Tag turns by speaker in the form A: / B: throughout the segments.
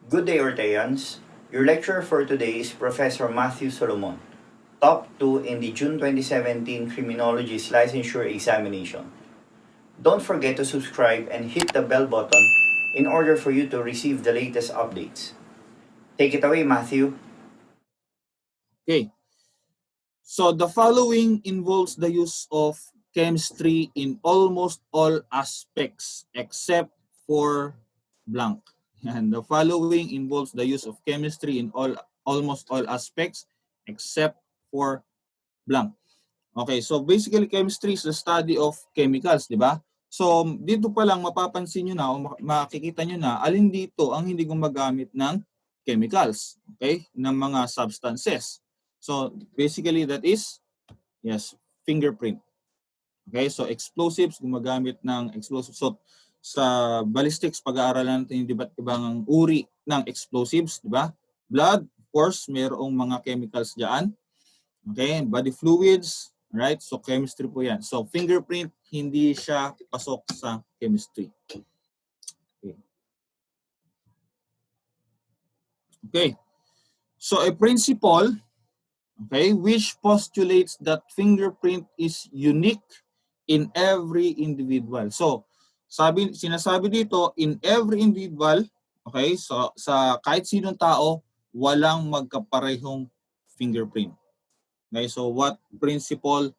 A: Good day, Orteans. Your lecturer for today is Professor Matthew Solomon, top 2 in the June 2017 Criminologists Licensure examination. Don't forget to subscribe and hit the bell button in order for you to receive the latest updates. Take it away, Matthew.
B: Okay, so the following involves the use of chemistry in almost all aspects except for blank. And the following involves the use of chemistry in almost all aspects except for blank. Okay, so basically chemistry is the study of chemicals, di ba? So dito pa lang mapapansin nyo na o makikita nyo na alin dito ang hindi gumagamit ng chemicals, okay, ng mga substances. So basically that is, yes, fingerprint. Okay, so explosives, gumagamit ng explosives. So sa ballistics, pag-aaralan natin yung iba't ibang uri ng explosives, di ba? Blood, of course, mayroong mga chemicals diyan. Okay, body fluids, right? So chemistry po yan. So fingerprint, hindi siya pasok sa chemistry. Okay. Okay. So a principle, okay, which postulates that fingerprint is unique in every individual. So sinasabi dito, in every individual, okay, so sa kahit sinong tao, walang magkaparehong fingerprint. Okay, so what principle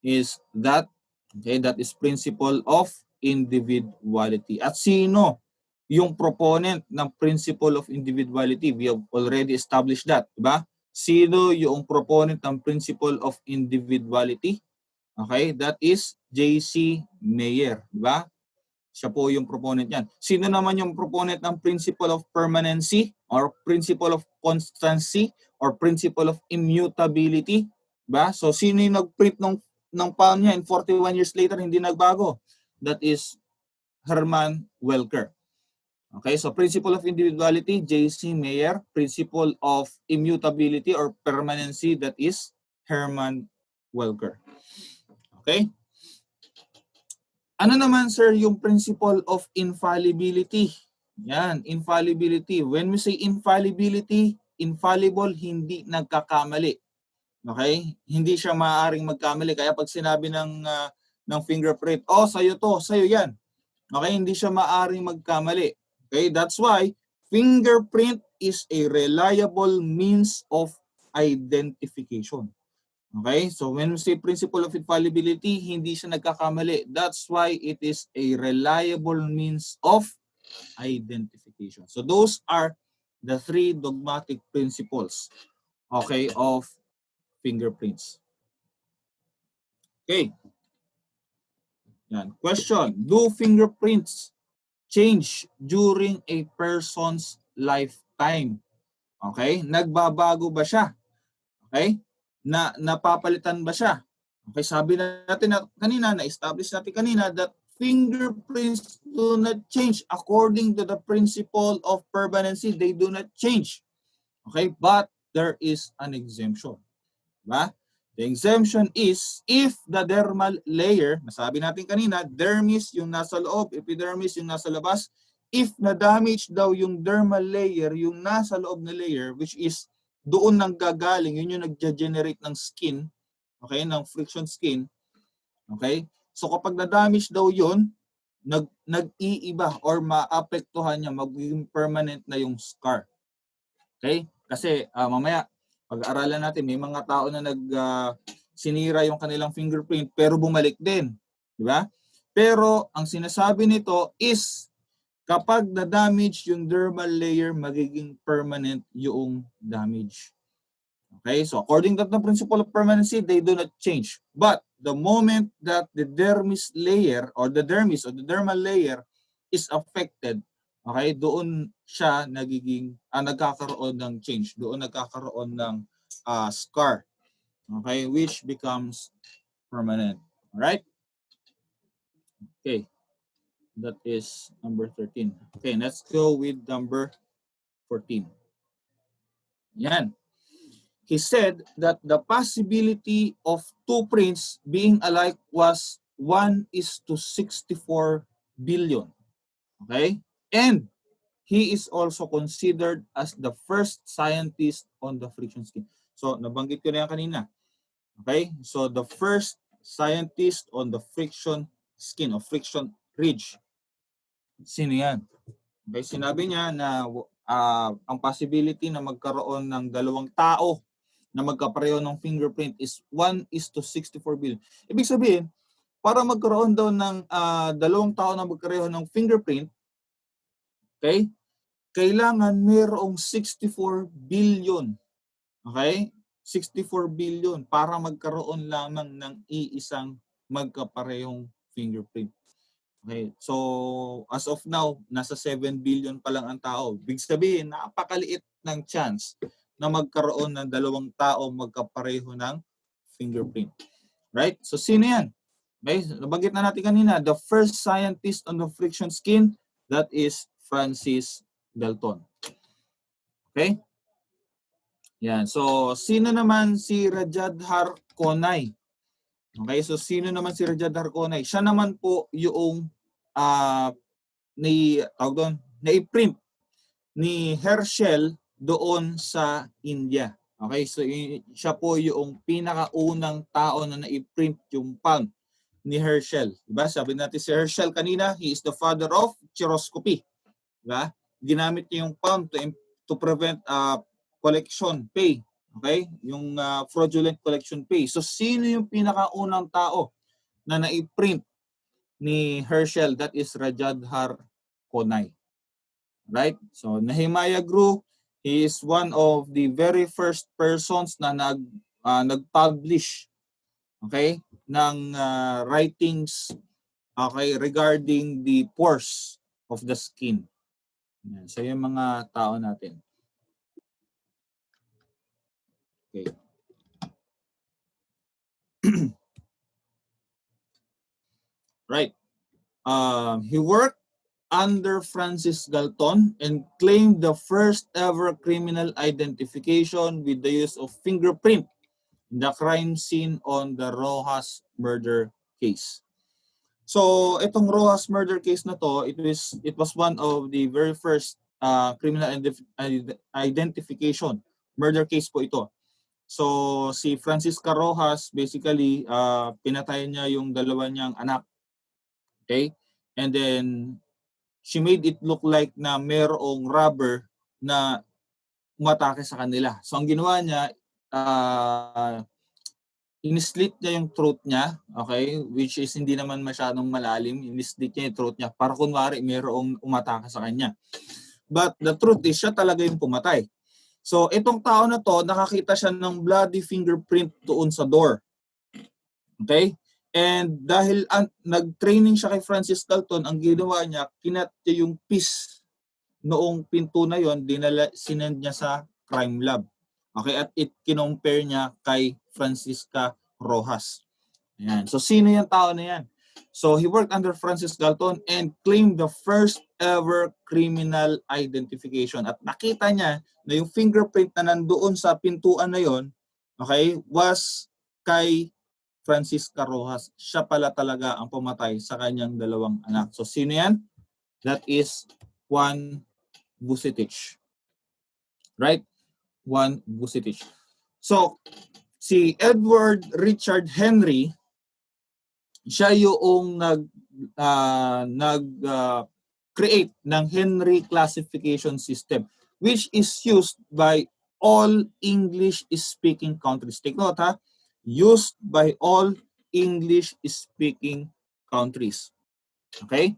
B: is that? Okay, that is principle of individuality. At sino yung proponent ng principle of individuality? We have already established that, diba? Sino yung proponent ng principle of individuality? Okay, that is J.C. Mayer, diba? Siya po yung proponent yan. Sino naman yung proponent ng principle of permanency or principle of constancy or principle of immutability? Diba? So sino yung nag-print ng palm niya and 41 years later hindi nagbago? That is Herman Welker. Okay, so principle of individuality, J.C. Mayer. Principle of immutability or permanency, that is Herman Welker. Okay? Ano naman, sir, yung principle of infallibility? Yan, infallibility. When we say infallibility, infallible, hindi nagkakamali. Okay? Hindi siya maaaring magkamali. Kaya pag sinabi ng fingerprint, oh, sa'yo to, sa'yo yan. Okay? Hindi siya maaaring magkamali. Okay? That's why fingerprint is a reliable means of identification. Okay? So when we say principle of infallibility, hindi siya nagkakamali. That's why it is a reliable means of identification. So those are the three dogmatic principles, okay, of fingerprints. Okay. Yan. Question, do fingerprints change during a person's lifetime? Okay? Nagbabago ba siya? Okay? Napapalitan ba siya? Okay, sabi natin kanina, na-establish natin kanina that fingerprints do not change according to the principle of permanency. They do not change. Okay, but there is an exemption. Diba? The exemption is if the dermal layer, nasabi natin kanina, dermis yung nasa loob, epidermis yung nasa labas, if na-damage daw yung dermal layer, yung nasa loob na layer, which is doon nang gagaling, yun yung nag-generate ng skin, okay, ng friction skin, okay? So kapag na-damage daw yun, nag-iiba or maapektuhan niya, magiging permanent na yung scar. Okay? Kasi mamaya, pag-aaralan natin, may mga tao na sinira yung kanilang fingerprint pero bumalik din. Di ba? Pero ang sinasabi nito is kapag na-damage yung dermal layer, magiging permanent yung damage. Okay, so according to the principle of permanency, they do not change. But the moment that the dermis layer or the dermis or the dermal layer is affected, okay, doon siya nagkakaroon ng change. Doon nagkakaroon ng scar. Okay, which becomes permanent. All right? Okay. That is number 13. Okay, let's go with number 14. Yan. He said that the possibility of two prints being alike was 1:64 billion. Okay? And he is also considered as the first scientist on the friction skin. So, nabanggit ko na yan kanina. Okay? So, the first scientist on the friction skin or friction ridge. Sino yan? Okay, sinabi niya na ang possibility na magkaroon ng dalawang tao na magkapareho ng fingerprint is 1:64 billion. Ibig sabihin, para magkaroon daw ng dalawang tao na magkapareho ng fingerprint, okay, kailangan mayroong 64 billion. Okay? 64 billion para magkaroon lamang ng iisang magkaparehong fingerprint. Okay, so as of now, nasa 7 billion pa lang ang tao. Big sabihin, napakaliit ng chance na magkaroon ng dalawang tao magkapareho ng fingerprint. Right? So sino yan? Okay, nabanggit na natin kanina, the first scientist on the friction skin, that is Francis Galton. Okay? Yan. So sino naman si Rajadhar Konai? Okay, so sino naman si Rajadhar Konai? Siya naman po yung na-print ni Herschel doon sa India. Okay, so siya po yung pinakaunang tao na na-print yung palm ni Herschel. Diba? Sabi natin si Herschel kanina, he is the father of chiroscopy. Diba? Ginamit niya yung palm to prevent collection pay. Okay? Yung fraudulent collection pay. So sino yung pinakaunang tao na na-print ni Herschel? That is Rajadhar Konai. Right? So Nehemiah Grew, he is one of the very first persons na nag-publish, okay, ng writings, okay, regarding the pores of the skin. Yan. So yung mga tao natin. Okay. Right. He worked under Francis Galton and claimed the first ever criminal identification with the use of fingerprint in the crime scene on the Rojas murder case. So itong Rojas murder case na to, it was one of the very first criminal identification murder case po ito. So si Francisca Rojas, basically pinatay niya yung dalawa niyang anak. Okay? And then she made it look like na mayroong robber na umatake sa kanila. So ang ginawa niya, in-slit niya yung throat niya, okay, which is hindi naman masyadong malalim. In-slit niya yung throat niya para kunwari mayroong umatake sa kanya. But the truth is, siya talaga yung pumatay. So itong tao na to, nakakita siya ng bloody fingerprint doon sa door. Okay? And dahil nag-training siya kay Francis Galton, ang ginawa niya, kinat niya yung piece noong pinto na yon, sinend niya sa crime lab. Okay, at kinompare niya kay Francisca Rojas. Ayan. So sino yung tao na yan? So he worked under Francis Galton and claimed the first ever criminal identification. At nakita niya na yung fingerprint na nandoon sa pintuan na yon, okay, was kay Francisca Rojas. Siya pala talaga ang pumatay sa kanyang dalawang anak. So sino yan? That is Juan Vucetich. Right? Juan Vucetich. So, si Edward Richard Henry, siya yung create ng Henry classification system, which is used by all English-speaking countries. Take note ha, used by all English-speaking countries. Okay?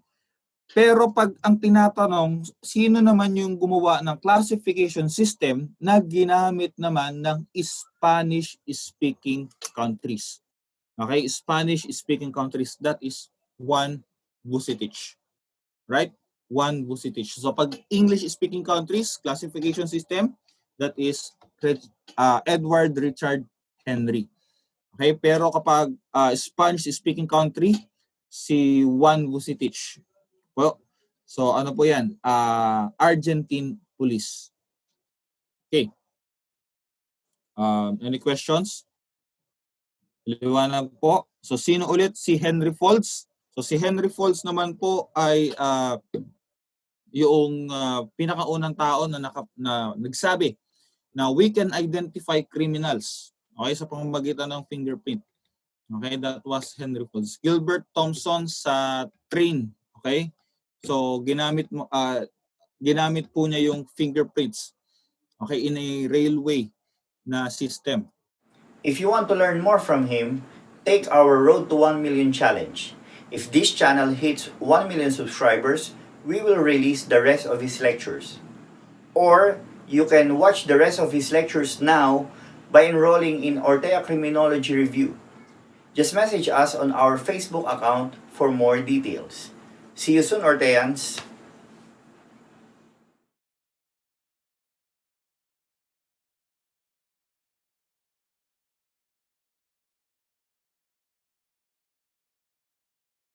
B: Pero pag ang tinatanong, sino naman yung gumawa ng classification system na ginamit naman ng Spanish-speaking countries? Okay, Spanish-speaking countries, that is Juan Vucetich. Right? Juan Vucetich. So pag English-speaking countries, classification system, that is Edward Richard Henry. Okay, pero kapag Spanish-speaking country, si Juan Vucetich. Well, so ano po yan? Argentine police. Okay. Any questions? Liwanag po. So sino ulit? Si Henry Foltz. So si Henry Foltz naman po ay yung pinakaunang tao na nagsabi na we can identify criminals, okay, sa pamamagitan ng fingerprint. Okay, that was Henry Ford's. Gilbert Thompson sa train, okay? So ginamit po niya yung fingerprints, okay, in a railway na system.
A: If you want to learn more from him, take our Road to 1 Million challenge. If this channel hits 1 million subscribers, we will release the rest of his lectures. Or you can watch the rest of his lectures now by enrolling in Ortea Criminology Review. Just message us on our Facebook account for more details. See you soon, Orteans!